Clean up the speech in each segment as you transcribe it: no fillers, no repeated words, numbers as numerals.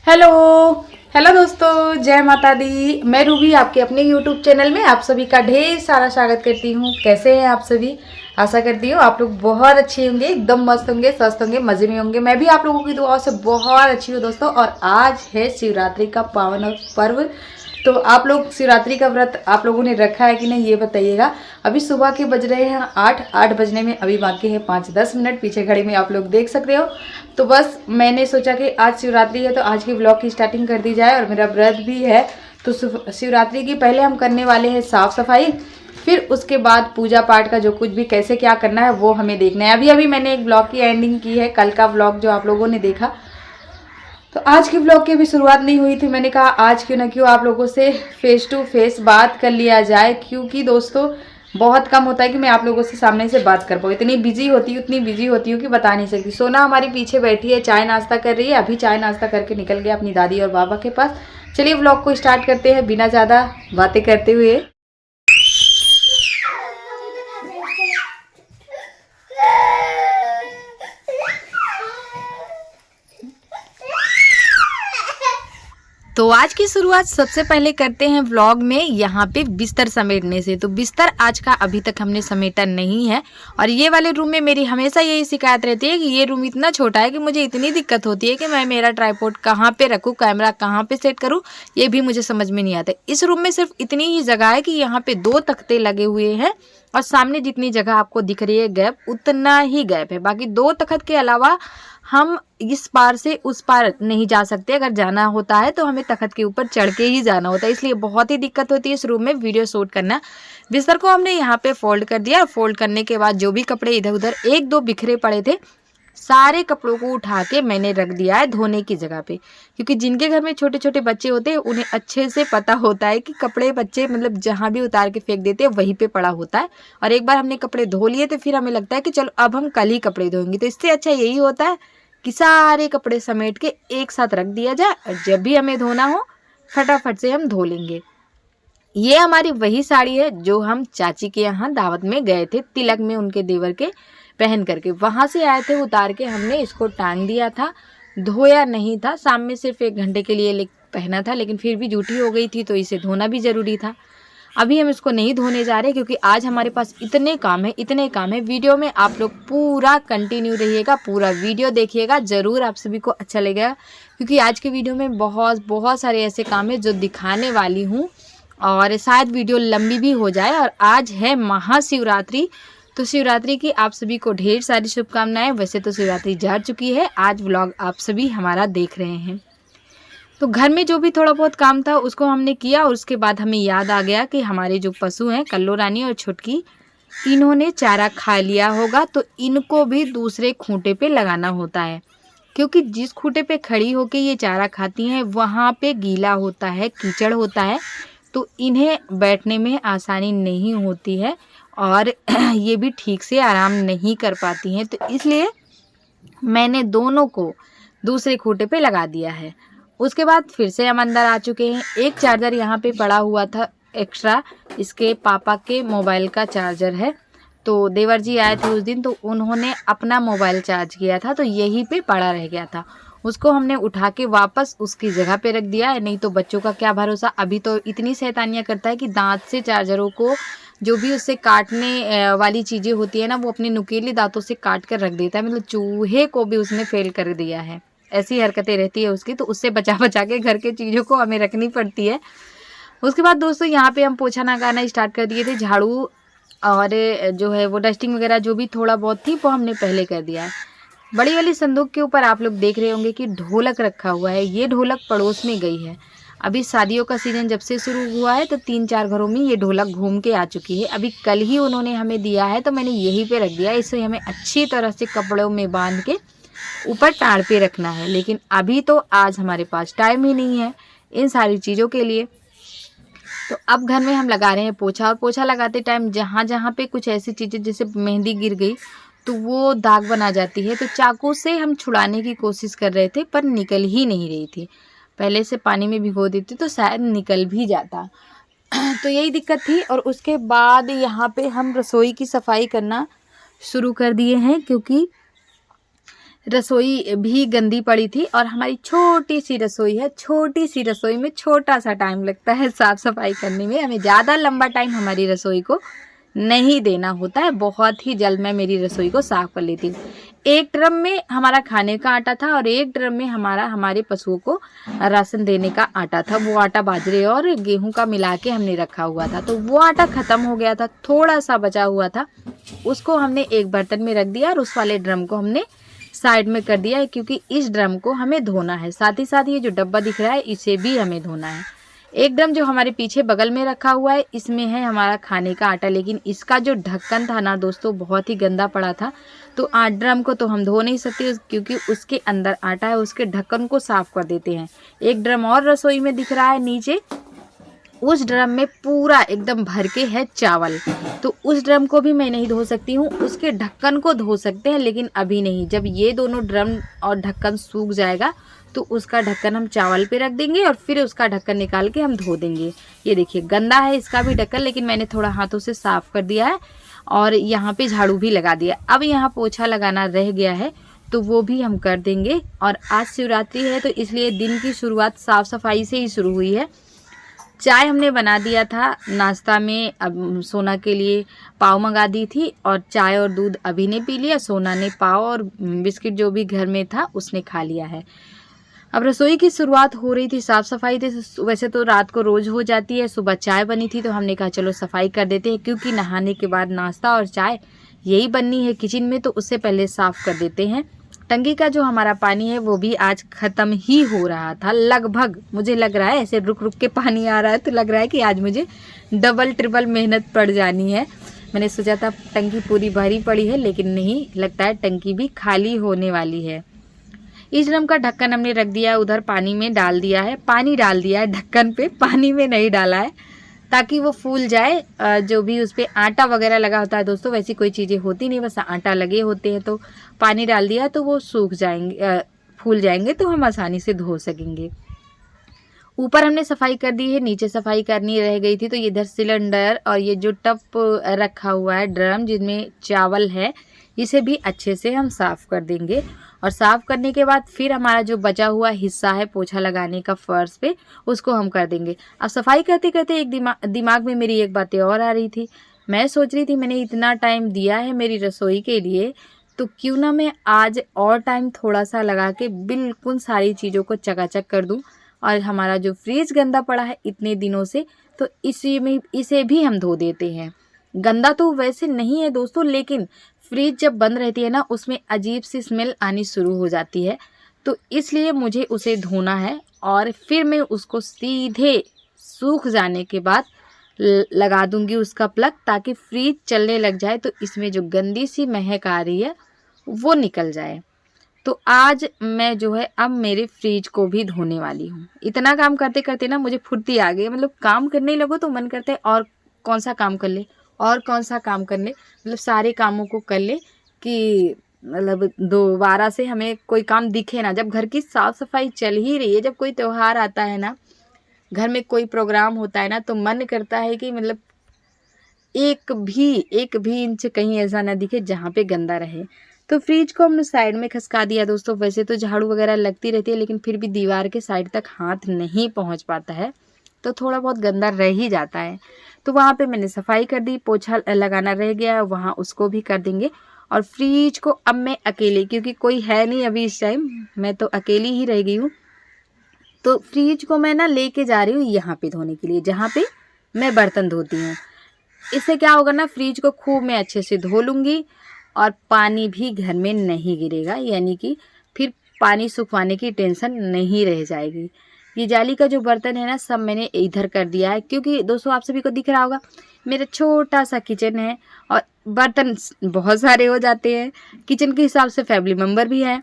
Hello hello दोस्तों, जय माता दी। मैं रूबी आपके अपने यूट्यूब चैनल में आप सभी का ढेर सारा स्वागत करती हूँ। कैसे हैं आप सभी? आशा करती हूँ आप लोग बहुत अच्छे होंगे, एकदम मस्त होंगे, स्वस्थ होंगे, मज़े में होंगे। मैं भी आप लोगों की दुआओं से बहुत अच्छी हूँ दोस्तों। और आज है शिवरात्रि का पावन पर्व। तो आप लोग शिवरात्रि का व्रत आप लोगों ने रखा है कि नहीं, ये बताइएगा। अभी सुबह के बज रहे हैं 8 बजने में अभी बाकी है 5-10 मिनट। पीछे घड़ी में आप लोग देख सकते हो। तो बस मैंने सोचा कि आज शिवरात्रि है तो आज की व्लॉग की स्टार्टिंग कर दी जाए, और मेरा व्रत भी है। तो शिवरात्रि की पहले हम करने वाले हैं साफ़ सफाई, फिर उसके बाद पूजा पाठ का जो कुछ भी कैसे क्या करना है वो हमें देखना है। अभी अभी मैंने एक ब्लॉग की एंडिंग की है, कल का व्लॉग जो आप लोगों ने देखा। तो आज की ब्लॉग की अभी शुरुआत नहीं हुई थी। मैंने कहा आज क्यों ना क्यों आप लोगों से फेस टू फेस बात कर लिया जाए, क्योंकि दोस्तों बहुत कम होता है कि मैं आप लोगों से सामने से बात कर पाऊँ। इतनी बिजी होती हूँ कि बता नहीं सकती। सोना हमारी पीछे बैठी है, चाय नाश्ता कर रही है। अभी चाय नाश्ता करके निकल गया अपनी दादी और बाबा के पास। चलिए व्लॉग को स्टार्ट करते हैं बिना ज़्यादा बातें करते हुए। तो आज की शुरुआत सबसे पहले करते हैं व्लॉग में यहाँ पे बिस्तर समेटने से। तो बिस्तर आज का अभी तक हमने समेटा नहीं है। और ये वाले रूम में मेरी हमेशा यही शिकायत रहती है कि ये रूम इतना छोटा है कि मुझे इतनी दिक्कत होती है कि मैं मेरा ट्राइपॉड कहाँ पे रखूँ, कैमरा कहाँ पे सेट करूँ, ये भी मुझे समझ में नहीं आता। इस रूम में सिर्फ इतनी ही जगह है कि यहाँ पे 2 तख्ते लगे हुए हैं और सामने जितनी जगह आपको दिख रही है गैप, उतना ही गैप है। बाकी 2 तख्त के अलावा हम इस पार से उस पार नहीं जा सकते। अगर जाना होता है तो हमें तख्त के ऊपर चढ़ के ही जाना होता है, इसलिए बहुत ही दिक्कत होती है इस रूम में वीडियो शूट करना। बिस्तर को हमने यहाँ पे फोल्ड कर दिया। फोल्ड करने के बाद जो भी कपड़े इधर उधर 1-2 बिखरे पड़े थे, सारे कपड़ों को उठा के मैंने रख दिया है धोने की जगह पे। क्योंकि जिनके घर में छोटे छोटे बच्चे होते हैं उन्हें अच्छे से पता होता है कि कपड़े बच्चे मतलब जहाँ भी उतार के फेंक देते हैं वहीं पे पड़ा होता है। और एक बार हमने कपड़े धो लिए तो फिर हमें लगता है कि चलो अब हम कल ही कपड़े धोएंगे। तो इससे अच्छा यही होता है कि सारे कपड़े समेट के एक साथ रख दिया जाए और जब भी हमें धोना हो फटाफट से हम धो लेंगे। ये हमारी वही साड़ी है जो हम चाची के यहाँ दावत में गए थे, तिलक में उनके देवर के पहन करके वहाँ से आए थे। उतार के हमने इसको टांग दिया था, धोया नहीं था। शाम में सिर्फ 1 घंटे के लिए पहना था, लेकिन फिर भी जूठी हो गई थी तो इसे धोना भी ज़रूरी था। अभी हम इसको नहीं धोने जा रहे क्योंकि आज हमारे पास इतने काम है। वीडियो में आप लोग पूरा कंटिन्यू रहिएगा, पूरा वीडियो देखिएगा, ज़रूर आप सभी को अच्छा लगेगा। क्योंकि आज के वीडियो में बहुत सारे ऐसे काम है जो दिखाने वाली हूँ और शायद वीडियो लंबी भी हो जाए। और आज है महाशिवरात्रि, तो शिवरात्रि की आप सभी को ढेर सारी शुभकामनाएं। वैसे तो शिवरात्रि जा चुकी है, आज व्लॉग आप सभी हमारा देख रहे हैं। तो घर में जो भी थोड़ा बहुत काम था उसको हमने किया और उसके बाद हमें याद आ गया कि हमारे जो पशु हैं कल्लो रानी और छुटकी, इन्होंने चारा खा लिया होगा, तो इनको भी दूसरे खूंटे पे लगाना होता है। क्योंकि जिस खूंटे पे खड़ी होके ये चारा खाती हैं वहाँ पे गीला होता है, कीचड़ होता है, तो इन्हें बैठने में आसानी नहीं होती है और ये भी ठीक से आराम नहीं कर पाती हैं। तो इसलिए मैंने दोनों को दूसरे खूंटे पे लगा दिया है। उसके बाद फिर से हम अंदर आ चुके हैं। एक चार्जर यहाँ पे पड़ा हुआ था एक्स्ट्रा, इसके पापा के मोबाइल का चार्जर है। तो देवर जी आए थे उस दिन तो उन्होंने अपना मोबाइल चार्ज किया था, तो यहीं पे पड़ा रह गया था। उसको हमने उठा के वापस उसकी जगह पे रख दिया है। नहीं तो बच्चों का क्या भरोसा, अभी तो इतनी शैतानियाँ करता है कि दांत से चार्जरों को, जो भी उससे काटने वाली चीज़ें होती है ना, वो अपने नुकीले दांतों से काट कर रख देता है। मतलब चूहे को भी उसने फेल कर दिया है। ऐसी हरकतें रहती है उसकी, तो उससे बचा बचा के घर के चीज़ों को हमें रखनी पड़ती है। उसके बाद दोस्तों यहाँ पे हम पोछा लगाना स्टार्ट कर दिए थे। झाड़ू और जो है वो डस्टिंग वगैरह जो भी थोड़ा बहुत थी वो हमने पहले कर दिया है। बड़ी वाली संदूक के ऊपर आप लोग देख रहे होंगे कि ढोलक रखा हुआ है। ये ढोलक पड़ोस में गई है। अभी शादियों का सीज़न जब से शुरू हुआ है तो 3-4 घरों में ये ढोलक घूम के आ चुकी है। अभी कल ही उन्होंने हमें दिया है तो मैंने यहीं पे रख दिया है। इसे हमें अच्छी तरह से कपड़ों में बांध के ऊपर टाड़ पे रखना है, लेकिन अभी तो आज हमारे पास टाइम ही नहीं है इन सारी चीज़ों के लिए। तो अब घर में हम लगा रहे हैं पोछा, और पोछा लगाते टाइम जहाँ जहाँ पे कुछ ऐसी चीज़ें जैसे मेहंदी गिर गई तो वो दाग बना जाती है। तो चाकू से हम छुड़ाने की कोशिश कर रहे थे पर निकल ही नहीं रही थी। पहले से पानी में भिगो देती तो शायद निकल भी जाता। तो यही दिक्कत थी। और उसके बाद यहाँ पे हम रसोई की सफाई करना शुरू कर दिए हैं, क्योंकि रसोई भी गंदी पड़ी थी और हमारी छोटी सी रसोई है। छोटी सी रसोई में छोटा सा टाइम लगता है साफ़ सफाई करने में। हमें ज़्यादा लंबा टाइम हमारी रसोई को नहीं देना होता है। बहुत ही जल्द मैं मेरी रसोई को साफ़ कर लेती हूँ। एक ड्रम में हमारा खाने का आटा था और एक ड्रम में हमारे पशुओं को राशन देने का आटा था। वो आटा बाजरे और गेहूं का मिला के हमने रखा हुआ था, तो वो आटा ख़त्म हो गया था। थोड़ा सा बचा हुआ था, उसको हमने एक बर्तन में रख दिया और उस वाले ड्रम को हमने साइड में कर दिया है, क्योंकि इस ड्रम को हमें धोना है। साथ ही साथ ये जो डब्बा दिख रहा है इसे भी हमें धोना है। एक ड्रम जो हमारे पीछे बगल में रखा हुआ है इसमें है हमारा खाने का आटा, लेकिन इसका जो ढक्कन था ना दोस्तों बहुत ही गंदा पड़ा था। तो ड्रम को तो हम धो नहीं सकते क्योंकि उसके अंदर आटा है, उसके ढक्कन को साफ कर देते हैं। एक ड्रम और रसोई में दिख रहा है नीचे, उस ड्रम में पूरा एकदम भर के है चावल, तो उस ड्रम को भी मैं नहीं धो सकती हूँ। उसके ढक्कन को धो सकते हैं लेकिन अभी नहीं। जब ये दोनों ड्रम और ढक्कन सूख जाएगा तो उसका ढक्कन हम चावल पे रख देंगे और फिर उसका ढक्कन निकाल के हम धो देंगे। ये देखिए गंदा है इसका भी ढक्कन, लेकिन मैंने थोड़ा हाथों से साफ कर दिया है और यहाँ पे झाड़ू भी लगा दिया। अब यहाँ पोछा लगाना रह गया है तो वो भी हम कर देंगे। और आज शिवरात्रि है तो इसलिए दिन की शुरुआत साफ़ सफाई से ही शुरू हुई है। चाय हमने बना दिया था नाश्ता में। अब सोना के लिए पाव मंगा दी थी और चाय और दूध अभी ने पी लिया। सोना ने पाव और बिस्किट जो भी घर में था उसने खा लिया है। अब रसोई की शुरुआत हो रही थी, साफ़ सफाई थी। वैसे तो रात को रोज़ हो जाती है, सुबह चाय बनी थी तो हमने कहा चलो सफाई कर देते हैं, क्योंकि नहाने के बाद नाश्ता और चाय यही बननी है किचन में, तो उससे पहले साफ़ कर देते हैं। टंकी का जो हमारा पानी है वो भी आज ख़त्म ही हो रहा था लगभग। मुझे लग रहा है ऐसे रुक रुक के पानी आ रहा है तो लग रहा है कि आज मुझे डबल ट्रिपल मेहनत पड़ जानी है। मैंने सोचा था टंकी पूरी भरी पड़ी है, लेकिन नहीं, लगता है टंकी भी खाली होने वाली है। इस ड्रम का ढक्कन हमने रख दिया है, उधर पानी में डाल दिया है। पानी डाल दिया है ढक्कन पे, पानी में नहीं डाला है ताकि वो फूल जाए। जो भी उस पर आटा वगैरह लगा होता है दोस्तों, वैसी कोई चीज़ें होती नहीं, बस आटा लगे होते हैं। तो पानी डाल दिया तो वो सूख जाएंगे, फूल जाएंगे, तो हम आसानी से धो सकेंगे। ऊपर हमने सफाई कर दी है, नीचे सफाई करनी रह गई थी। तो ये इधर सिलेंडर और ये जो टप रखा हुआ है ड्रम जिसमें चावल है, इसे भी अच्छे से हम साफ़ कर देंगे। और साफ़ करने के बाद फिर हमारा जो बचा हुआ हिस्सा है पोछा लगाने का फर्श पे, उसको हम कर देंगे। अब सफाई करते करते एक दिमाग में मेरी एक बातें और आ रही थी। मैं सोच रही थी मैंने इतना टाइम दिया है मेरी रसोई के लिए, तो क्यों ना मैं आज और टाइम थोड़ा सा लगा के बिल्कुल सारी चीज़ों को चकाचक कर दूँ। और हमारा जो फ्रिज गंदा पड़ा है इतने दिनों से, तो इसे भी हम धो देते हैं। गंदा तो वैसे नहीं है दोस्तों, लेकिन फ्रिज जब बंद रहती है ना उसमें अजीब सी स्मेल आनी शुरू हो जाती है, तो इसलिए मुझे उसे धोना है। और फिर मैं उसको सीधे सूख जाने के बाद लगा दूंगी उसका प्लग, ताकि फ्रिज चलने लग जाए तो इसमें जो गंदी सी महक आ रही है वो निकल जाए। तो आज मैं जो है अब मेरे फ्रिज को भी धोने वाली हूँ। इतना काम करते करते ना मुझे फुर्ती आ गई। मतलब काम करने लगो तो मन करता है और कौन सा काम कर ले, और कौन सा काम कर ले, मतलब सारे कामों को कर ले कि मतलब दोबारा से हमें कोई काम दिखे ना। जब घर की साफ़ सफाई चल ही रही है, जब कोई त्यौहार आता है ना, घर में कोई प्रोग्राम होता है ना, तो मन करता है कि मतलब एक भी इंच कहीं ऐसा ना दिखे जहाँ पे गंदा रहे। तो फ्रिज को हमने साइड में खसका दिया दोस्तों। वैसे तो झाड़ू वगैरह लगती रहती है, लेकिन फिर भी दीवार के साइड तक हाथ नहीं पहुँच पाता है, तो थोड़ा बहुत गंदा रह ही जाता है। तो वहाँ पे मैंने सफाई कर दी। पोछा लगाना रह गया, वहाँ उसको भी कर देंगे। और फ्रिज को अब मैं अकेले, क्योंकि कोई है नहीं अभी इस टाइम, मैं तो अकेली ही रह गई हूँ, तो फ्रिज को मैं ना लेके जा रही हूँ यहाँ पे धोने के लिए, जहाँ पे मैं बर्तन धोती हूँ। इससे क्या होगा ना, फ्रिज को खूब मैं अच्छे से धो लूँगी और पानी भी घर में नहीं गिरेगा, यानी कि फिर पानी सुखवाने की टेंशन नहीं रह जाएगी। ये जाली का जो बर्तन है ना सब मैंने इधर कर दिया है, क्योंकि दोस्तों आप सभी को दिख रहा होगा मेरा छोटा सा किचन है और बर्तन बहुत सारे हो जाते हैं। किचन के हिसाब से फैमिली मेम्बर भी है,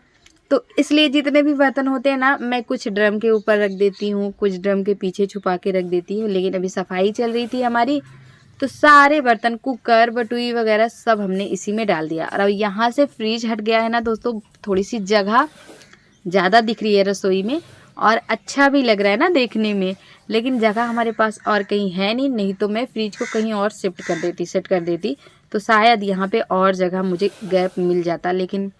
तो इसलिए जितने भी बर्तन होते हैं ना मैं कुछ ड्रम के ऊपर रख देती हूँ, कुछ ड्रम के पीछे छुपा के रख देती हूँ। लेकिन अभी सफाई चल रही थी हमारी, तो सारे बर्तन, कुकर, बटुई वगैरह सब हमने इसी में डाल दिया। और अब यहाँ से फ्रिज हट गया है ना दोस्तों, थोड़ी सी जगह ज़्यादा दिख रही है रसोई में और अच्छा भी लग रहा है ना देखने में, लेकिन जगह हमारे पास और कहीं है नहीं तो मैं फ्रिज को कहीं और सेट कर देती तो शायद यहाँ पे और जगह मुझे गैप मिल जाता। लेकिन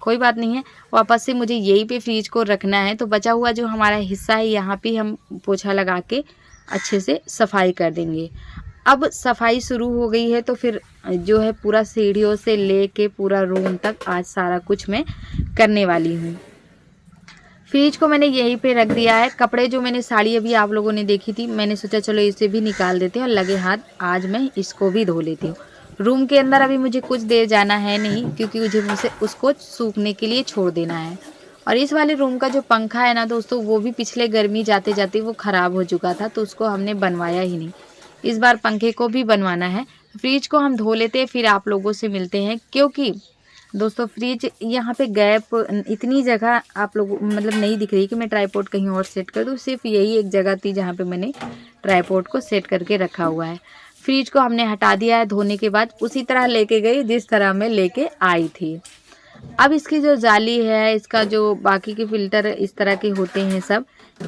कोई बात नहीं है, वापस से मुझे यहीं पे फ्रिज को रखना है। तो बचा हुआ जो हमारा हिस्सा है यहाँ पे हम पोछा लगा के अच्छे से सफाई कर देंगे। अब सफाई शुरू हो गई है तो फिर जो है पूरा सीढ़ियों से लेके पूरा रूम तक आज सारा कुछ मैं करने वाली हूँ। फ्रिज को मैंने यहीं पे रख दिया है। कपड़े जो मैंने साड़ी अभी आप लोगों ने देखी थी, मैंने सोचा चलो इसे भी निकाल देते हैं और लगे हाथ आज मैं इसको भी धो लेती हूँ। रूम के अंदर अभी मुझे कुछ देर जाना है नहीं, क्योंकि मुझे उसको सूखने के लिए छोड़ देना है। और इस वाले रूम का जो पंखा है ना दोस्तों, वो भी पिछले गर्मी जाते जाते वो ख़राब हो चुका था, तो उसको हमने बनवाया ही नहीं। इस बार पंखे को भी बनवाना है। फ्रिज को हम धो लेते हैं, फिर आप लोगों से मिलते हैं। क्योंकि दोस्तों फ्रिज यहाँ पे गैप इतनी जगह आप लोग मतलब नहीं दिख रही कि मैं ट्राईपोड कहीं और सेट कर दूँ, सिर्फ यही एक जगह थी जहाँ पे मैंने ट्राईपोड को सेट करके रखा हुआ है। फ्रिज को हमने हटा दिया है धोने के बाद, उसी तरह लेके गई जिस तरह मैं लेके आई थी। अब इसकी जो जाली है, इसका जो बाकी के फिल्टर इस तरह के होते हैं सब,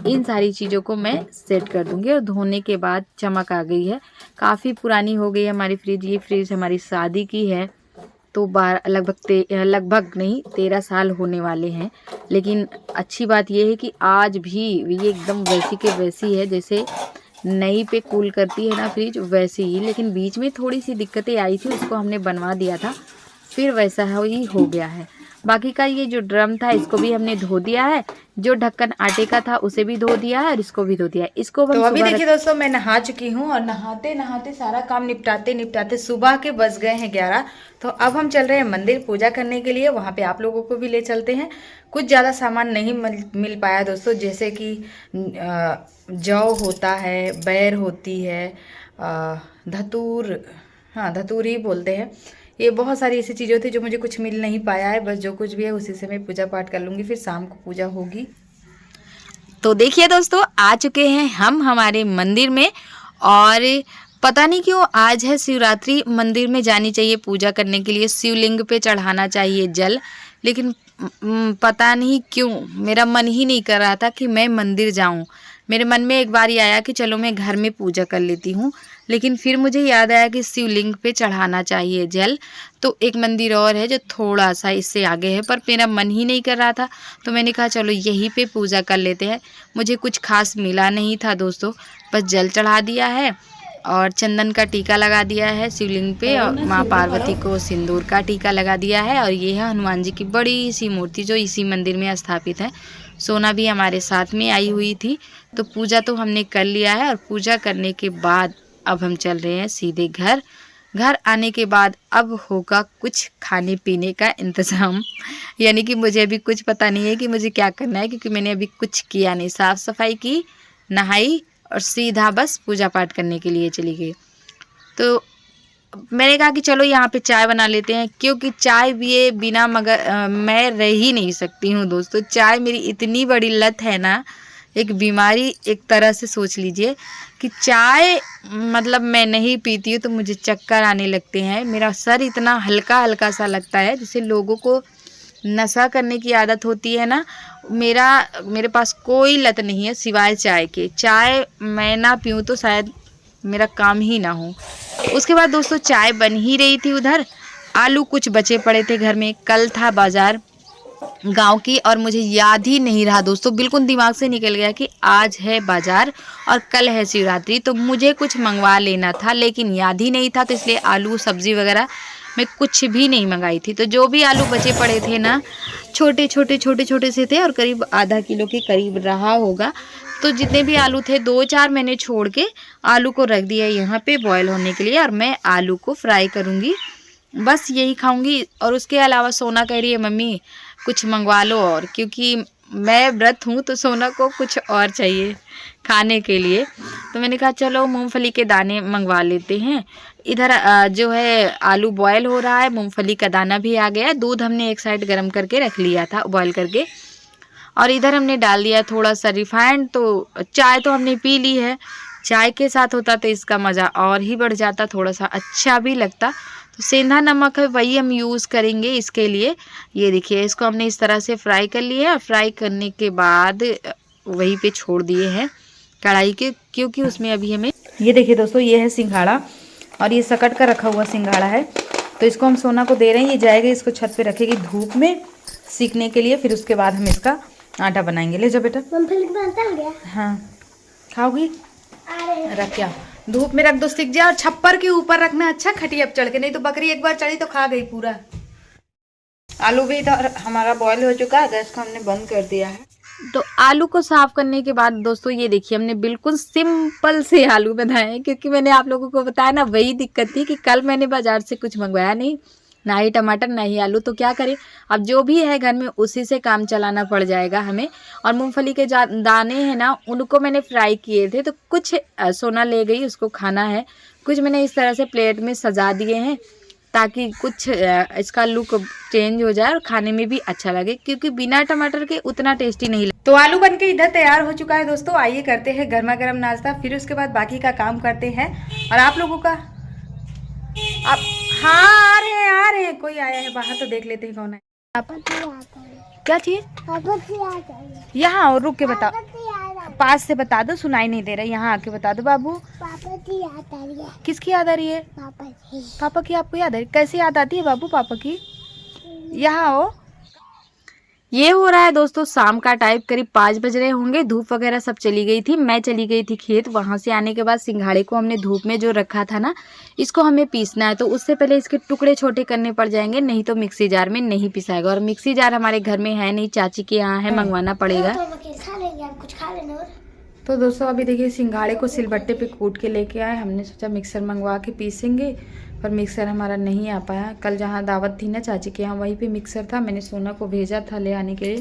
इन सारी चीज़ों को मैं सेट कर दूंगी। और धोने के बाद चमक आ गई है। काफ़ी पुरानी हो गई है हमारी फ्रिज। ये फ्रिज हमारी शादी की है, तो लगभग नहीं 13 साल होने वाले हैं। लेकिन अच्छी बात यह है कि आज भी ये एकदम वैसी के वैसी है, जैसे नई पे कूल करती है ना फ्रिज, वैसे ही। लेकिन बीच में थोड़ी सी दिक्कतें आई थी, उसको हमने बनवा दिया था, फिर वैसा ही हो गया है। बाकी का ये जो ड्रम था इसको भी हमने धो दिया है, जो ढक्कन आटे का था उसे भी धो दिया है और इसको भी धो दिया है। इसको तो अभी देखिए दोस्तों, मैं नहा चुकी हूँ और नहाते नहाते सारा काम निपटाते निपटाते सुबह के बज गए हैं 11। तो अब हम चल रहे हैं मंदिर पूजा करने के लिए, वहाँ पे आप लोगों को भी ले चलते हैं। कुछ ज़्यादा सामान नहीं मिल पाया दोस्तों, जैसे कि जौ होता है, बैर होती है, धतूर, हाँ धतूर ही बोलते हैं। ये बहुत सारी ऐसी चीज़ें थी जो मुझे कुछ मिल नहीं पाया है। बस जो कुछ भी है उसी से मैं पूजा पाठ कर लूँगी, फिर शाम को पूजा होगी। तो देखिए दोस्तों, आ चुके हैं हम हमारे मंदिर में। और पता नहीं क्यों आज है शिवरात्रि, मंदिर में जानी चाहिए पूजा करने के लिए, शिवलिंग पे चढ़ाना चाहिए जल। लेकिन पता नहीं क्यों मेरा मन ही नहीं कर रहा था कि मैं मंदिर जाऊं। मेरे मन में एक बार ही आया कि चलो मैं घर में पूजा कर लेती हूँ। लेकिन फिर मुझे याद आया कि शिवलिंग पे चढ़ाना चाहिए जल। तो एक मंदिर और है जो थोड़ा सा इससे आगे है, पर मेरा मन ही नहीं कर रहा था, तो मैंने कहा चलो यहीं पे पूजा कर लेते हैं। मुझे कुछ खास मिला नहीं था दोस्तों, बस जल चढ़ा दिया है और चंदन का टीका लगा दिया है शिवलिंग पे, और माँ पार्वती को सिंदूर का टीका लगा दिया है। और ये है हनुमान जी की बड़ी सी मूर्ति जो इसी मंदिर में स्थापित है। सोना भी हमारे साथ में आई हुई थी। तो पूजा तो हमने कर लिया है, और पूजा करने के बाद अब हम चल रहे हैं सीधे घर। घर आने के बाद अब होगा कुछ खाने पीने का इंतज़ाम। यानी कि मुझे अभी कुछ पता नहीं है कि मुझे क्या करना है, क्योंकि मैंने अभी कुछ किया नहीं। साफ़ सफाई की, नहाई और सीधा बस पूजा पाठ करने के लिए चली गई। तो मैंने कहा कि चलो यहाँ पे चाय बना लेते हैं, क्योंकि चाय भी बिना मैं रह ही नहीं सकती हूँ दोस्तों। चाय मेरी इतनी बड़ी लत है ना, एक बीमारी एक तरह से सोच लीजिए कि चाय मतलब मैं नहीं पीती हूँ तो मुझे चक्कर आने लगते हैं। मेरा सर इतना हल्का हल्का सा लगता है, जैसे लोगों को नशा करने की आदत होती है ना। मेरे पास कोई लत नहीं है सिवाय चाय के। चाय मैं ना पीऊँ तो शायद मेरा काम ही ना हो। उसके बाद दोस्तों चाय बन ही रही थी उधर। आलू कुछ बचे पड़े थे घर में, कल था बाज़ार गांव की, और मुझे याद ही नहीं रहा दोस्तों, बिल्कुल दिमाग से निकल गया कि आज है बाज़ार और कल है शिवरात्रि। तो मुझे कुछ मंगवा लेना था, लेकिन याद ही नहीं था, तो इसलिए आलू सब्ज़ी वगैरह मैं कुछ भी नहीं मंगाई थी। तो जो भी आलू बचे पड़े थे ना, छोटे छोटे से थे और करीब आधा किलो के करीब रहा होगा। तो जितने भी आलू थे 2-4 मैंने छोड़ के आलू को रख दिया यहाँ पे बॉयल होने के लिए, और मैं आलू को फ्राई करूँगी, बस यही खाऊँगी। और उसके अलावा सोना कह रही है मम्मी कुछ मंगवा लो, और क्योंकि मैं व्रत हूँ तो सोना को कुछ और चाहिए खाने के लिए। तो मैंने कहा चलो मूंगफली के दाने मंगवा लेते हैं। इधर जो है आलू बॉयल हो रहा है, मूंगफली का दाना भी आ गया। दूध हमने एक साइड गर्म करके रख लिया था बॉयल करके, और इधर हमने डाल दिया थोड़ा सा रिफाइंड। तो चाय तो हमने पी ली है, चाय के साथ होता तो इसका मज़ा और ही बढ़ जाता, थोड़ा सा अच्छा भी लगता। तो सेंधा नमक है, वही हम यूज़ करेंगे इसके लिए। ये देखिए इसको हमने इस तरह से फ्राई कर लिया है। फ्राई करने के बाद वहीं पे छोड़ दिए हैं कढ़ाई के, क्योंकि उसमें अभी हमें, ये देखिए दोस्तों ये है सिंघाड़ा, और ये सकट का रखा हुआ सिंघाड़ा है। तो इसको हम सोना को दे रहे हैं, ये जाएगा इसको छत पे रखेगी धूप में, सीखने के लिए, फिर उसके बाद हम इसका आटा बनाएंगे। ले जाओ बेटा। मूंगफली बनता हो गया। हाँ खाओगी? रख क्या, धूप में रख दो, सीख जाए। और छप्पर के ऊपर रखना अच्छा, खटिया चढ़ के, नहीं तो बकरी एक बार चढ़ी तो खा गई पूरा। आलू भी इधर हमारा बॉईल हो चुका है, गैस को हमने बंद कर दिया है। तो आलू को साफ करने के बाद दोस्तों ये देखिए हमने बिल्कुल सिंपल से आलू बनाए हैं, क्योंकि मैंने आप लोगों को बताया ना, वही दिक्कत थी कि कल मैंने बाजार से कुछ मंगवाया नहीं, ना ही टमाटर ना ही आलू, तो क्या करें, अब जो भी है घर में उसी से काम चलाना पड़ जाएगा हमें। और मूंगफली के दाने हैं ना, उनको मैंने फ्राई किए थे, तो कुछ सोना ले गई, उसको खाना है। कुछ मैंने इस तरह से प्लेट में सजा दिए हैं ताकि कुछ इसका लुक चेंज हो जाए और खाने में भी अच्छा लगे, क्योंकि बिना टमाटर के उतना टेस्टी नहीं लगता। तो आलू बनके इधर तैयार हो चुका है दोस्तों। आइए करते हैं गर्मा गर्म नाश्ता, फिर उसके बाद बाकी का काम करते हैं। और आप लोगों का आप, हाँ आ रहे हैं, कोई आया है बाहर, तो देख लेते हैं कौन है। आप क्या चीज? यहाँ और रुक के बताओ, पास से बता दो, सुनाई नहीं दे रहा, यहाँ आके बता दो बाबू। पापा की याद आ रही है। किसकी याद आ रही है? पापा की आपको याद आ रही है? कैसे याद आती है बाबू पापा की? यहाँ हो। ये हो रहा है दोस्तों शाम का टाइम, करीब 5 बज रहे होंगे। धूप वगैरह सब चली गई थी, मैं चली गई थी खेत। वहां से आने के बाद सिंघाड़े को हमने धूप में जो रखा था ना, इसको हमें पीसना है, तो उससे पहले इसके टुकड़े छोटे करने पड़ जाएंगे, नहीं तो मिक्सी जार में नहीं पिसाएगा। और मिक्सी जार हमारे घर में है नहीं, चाची के यहाँ है, मंगवाना पड़ेगा। तो दोस्तों अभी देखिए सिंघाड़े को सिलबट्टे पे कूट के लेके आए, हमने सोचा मिक्सर मंगवा के पीसेंगे, पर मिक्सर हमारा नहीं आ पाया। कल जहाँ दावत थी ना चाची के यहाँ, वहीं पे मिक्सर था, मैंने सोना को भेजा था ले आने के लिए,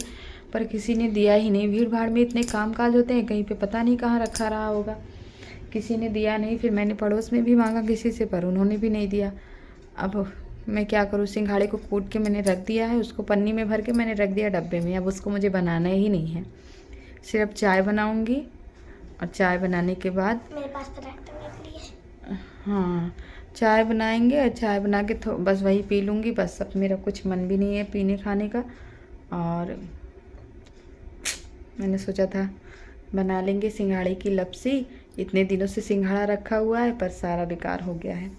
पर किसी ने दिया ही नहीं। भीड़ भाड़ में इतने काम काज होते हैं, कहीं पे पता नहीं कहाँ रखा रहा होगा, किसी ने दिया नहीं। फिर मैंने पड़ोस में भी मांगा किसी से, पर उन्होंने भी नहीं दिया। अब मैं क्या करूँ, सिंघाड़े को कूट के मैंने रख दिया है, उसको पन्नी में भर के मैंने रख दिया डब्बे में। अब उसको मुझे बनाना ही नहीं है, सिर्फ चाय बनाऊँगी। और चाय बनाने के बाद मेरे पास पराठा है। हाँ चाय बनाएंगे, और चाय बना के बस वही पी लूँगी बस। अब मेरा कुछ मन भी नहीं है पीने खाने का, और मैंने सोचा था बना लेंगे सिंघाड़े की लपसी। इतने दिनों से सिंघाड़ा रखा हुआ है, पर सारा बेकार हो गया है।